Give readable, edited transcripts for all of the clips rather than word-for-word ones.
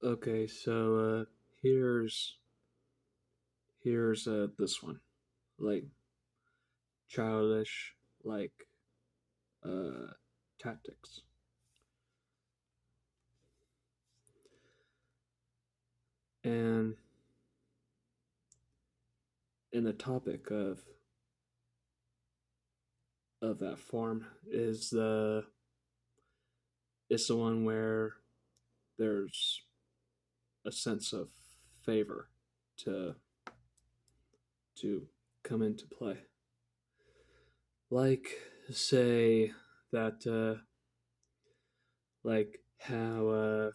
Okay, so here's this one, like childish like uh tactics. And in the topic of that form is the one where there's a sense of favor to to come into play. Like say that like how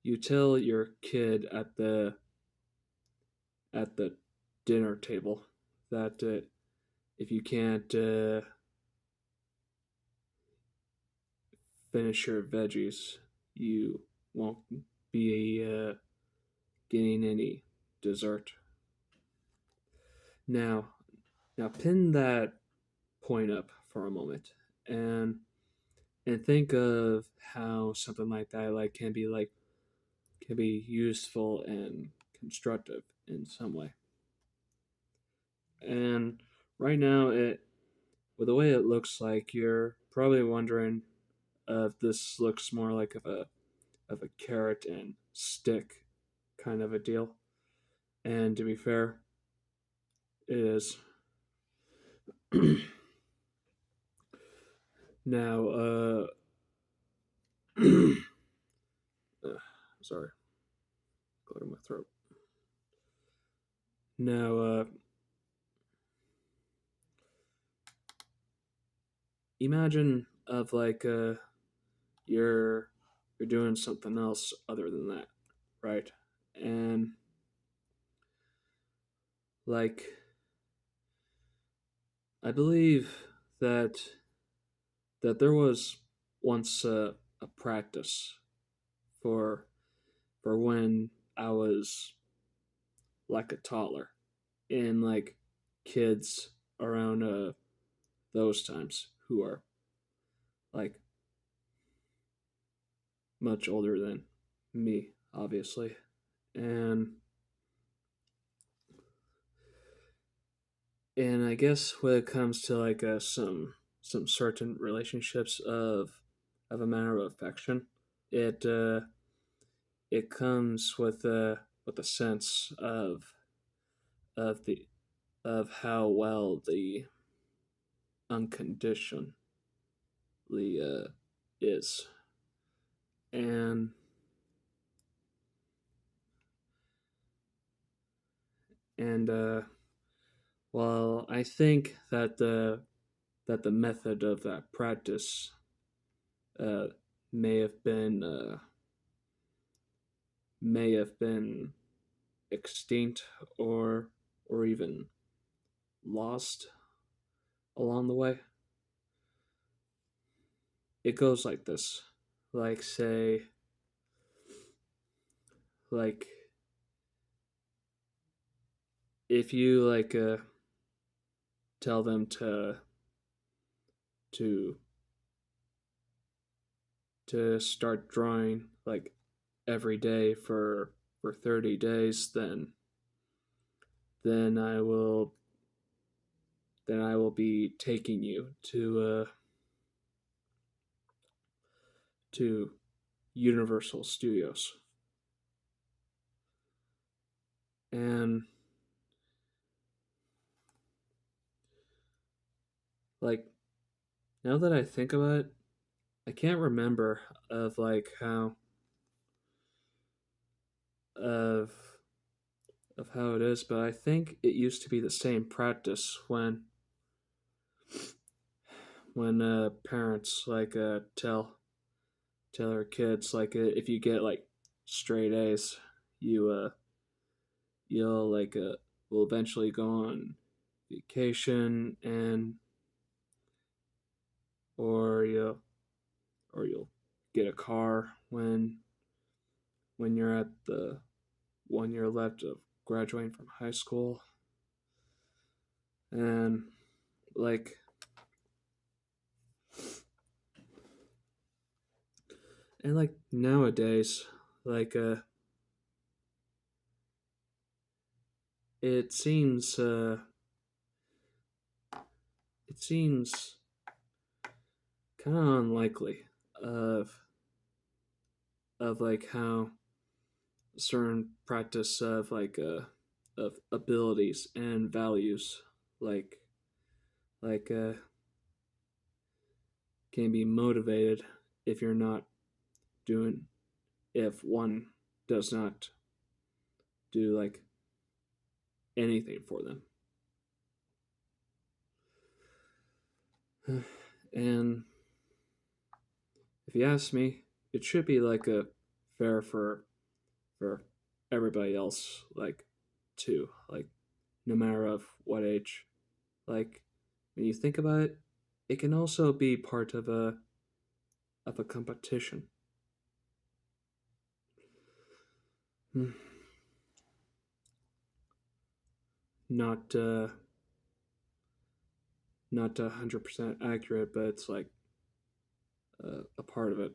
you tell your kid at the dinner table that if you can't finish your veggies, you won't be getting any dessert. Now, now pin that point up for a moment and think of how something like that can be useful and constructive in some way. And right now, it with the way it looks like, you're probably wondering if this looks more like of a carrot and stick kind of a deal. And to be fair, it is. Now, sorry, clear my throat. Now, imagine of like you're you're doing something else other than that, right? And like I believe that there was once a practice for when I was like a toddler and like kids around those times who are like much older than me, obviously. And I guess when it comes to like some certain relationships of a matter of affection, it it comes with a sense of the of how well the unconditionally is. And and well, I think that the method of that practice uh, may have been may have been extinct or even lost along the way. It goes like this. Like say like if you like tell them to start drawing like every day for 30 days, then I will be taking you to Universal Studios. And like now that I think about it, I can't remember of like how of how it is, but I think it used to be the same practice when parents like tell their kids like if you get like straight A's, you you'll like will eventually go on vacation and or you'll get a car when you're at the 1 year left of graduating from high school. And like And like nowadays, like it seems it seems kind of unlikely of like how certain practice of abilities and values like like uh can be motivated if you're not doing if one does not do like anything for them. And if you ask me, it should be like a fair for everybody else, like too, like no matter of what age. Like when you think about it, it can also be part of a competition. Hmm. Not not 100% accurate, but it's like a part of it.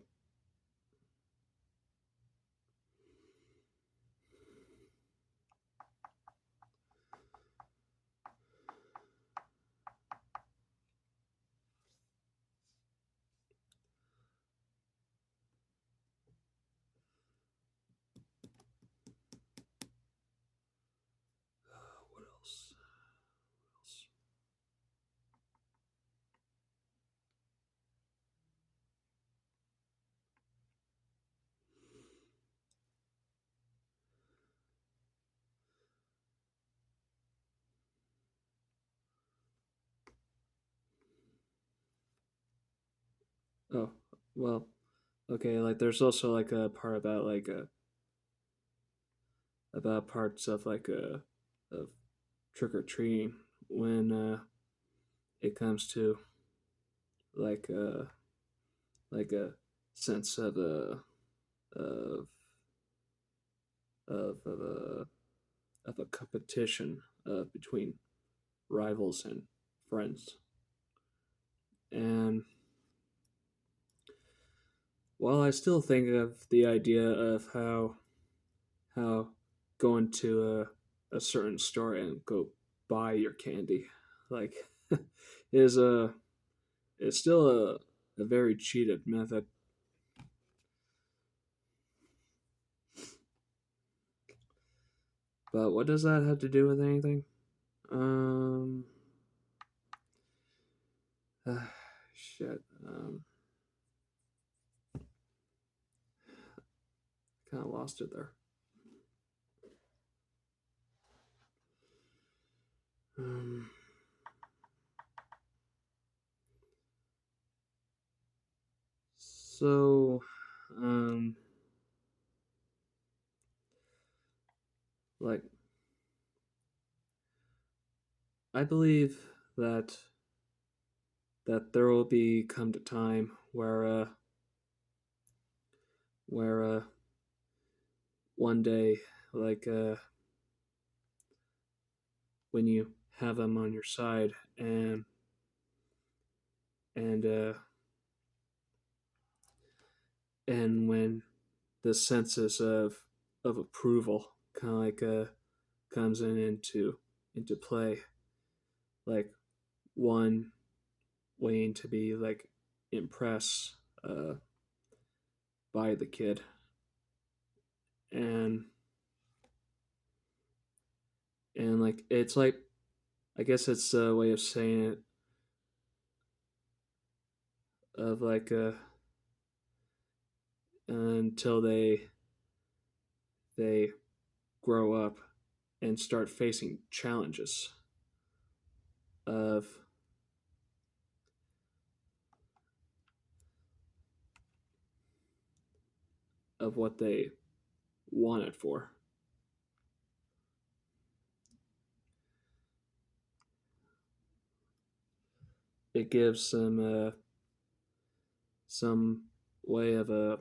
What else? Oh, well, okay. Like there's also like a part about like about parts of of trick or treating when it comes to like like a sense of of of a competition between rivals and friends. And while I still think of the idea of how going to a certain store and go buy your candy, like is a it's still a very cheated method. But what does that have to do with anything? Um, shit. Kind of lost it there. Um, so, um, like I believe that there will be come to time where one day like when you have them on your side and and when the senses of approval kind of like comes into play, like one waiting to be like impressed by the kid, and like it's like I guess it's a way of saying it of like until they grow up and start facing challenges of what they want it for. It gives them some way of a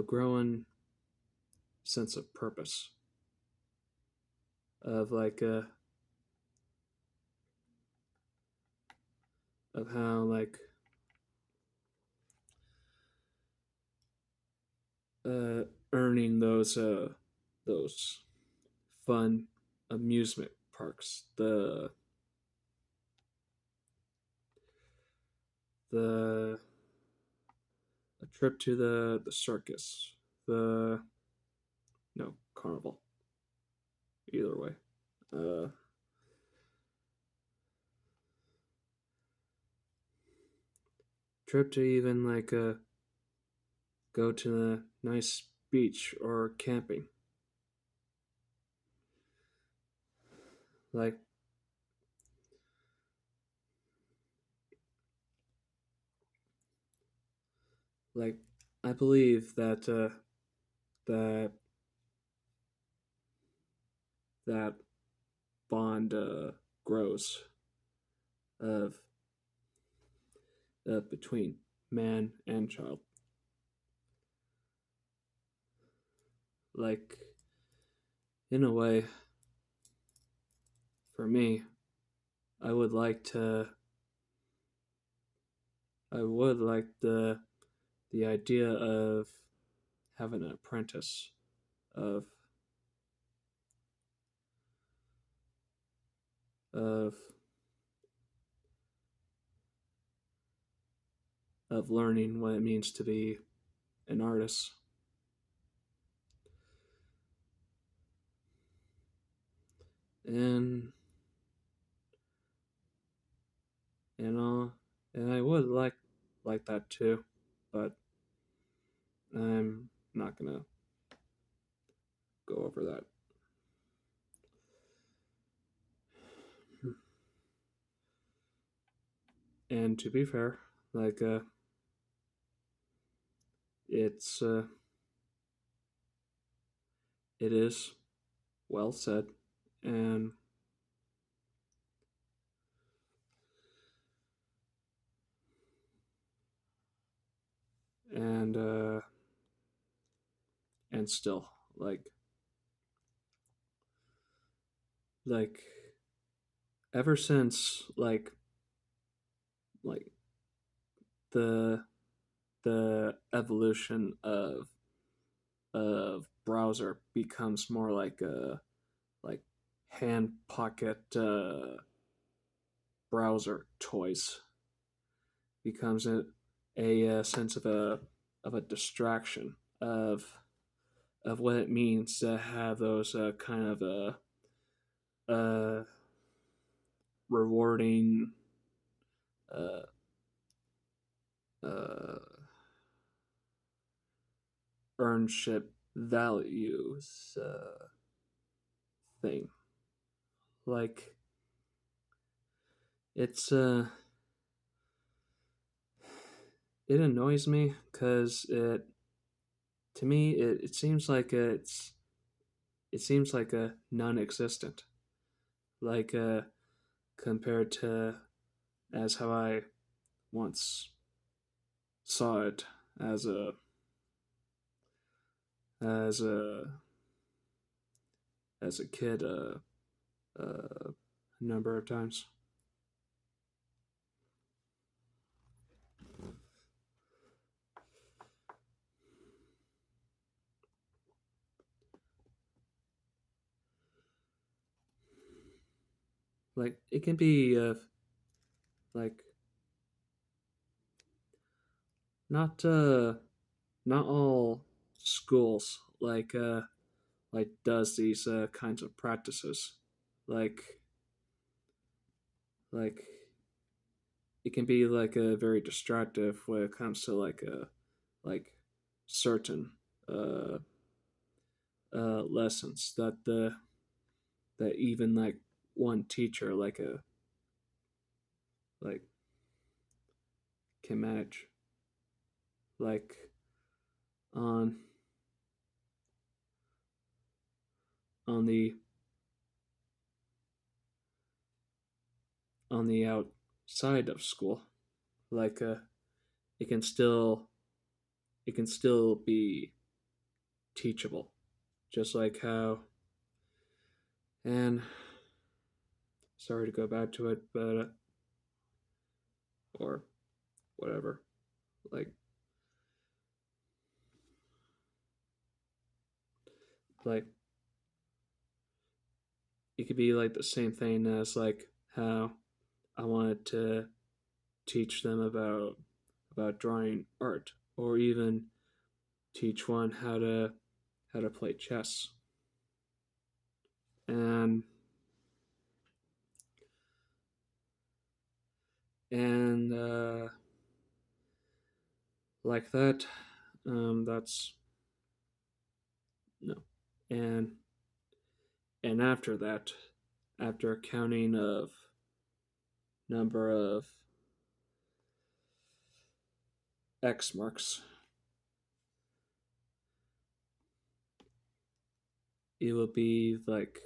growing sense of purpose of like of how like earning those fun amusement parks, the a trip to the circus, the no carnival. Either way, uh, trip to even like go to a nice beach or camping. Like like I believe that that that bond grows of between man and child. Like in a way, for me, I would like to. I would like the idea of having an apprentice of of of learning what it means to be an artist, and and uh and I would like that too, but I'm not gonna go over that. And to be fair, like it's it is well said, and and uh and still like ever since like the the evolution of browser becomes more like a like hand pocket browser toys, becomes a sense of a distraction of what it means to have those kind of uh, rewarding uh, uh, earnship values thing. Like it's it annoys me because it to me it seems like it seems like a non-existent, like compared to as how I once saw it as as a as a kid a number of times. Like it can be like not not all schools like does these kinds of practices. Like like it can be like a very distractive when it comes to like a like certain uh lessons that the that even like one teacher like can manage, like on on the on the outside of school, like it can still it can still be teachable, just like how, and sorry to go back to it, but or whatever, like Like it could be like the same thing as like how I wanted to teach them about drawing art, or even teach one how to play chess. And and like that, that's no. And and after that, after a counting of number of X marks, it will be like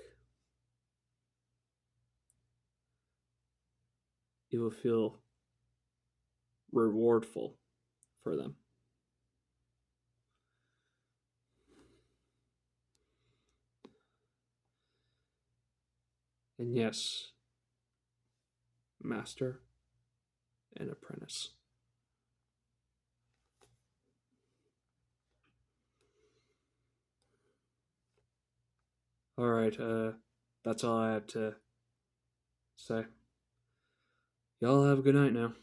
it will feel rewardful for them. And yes, master and apprentice. All right, that's all I had to say. Y'all have a good night now.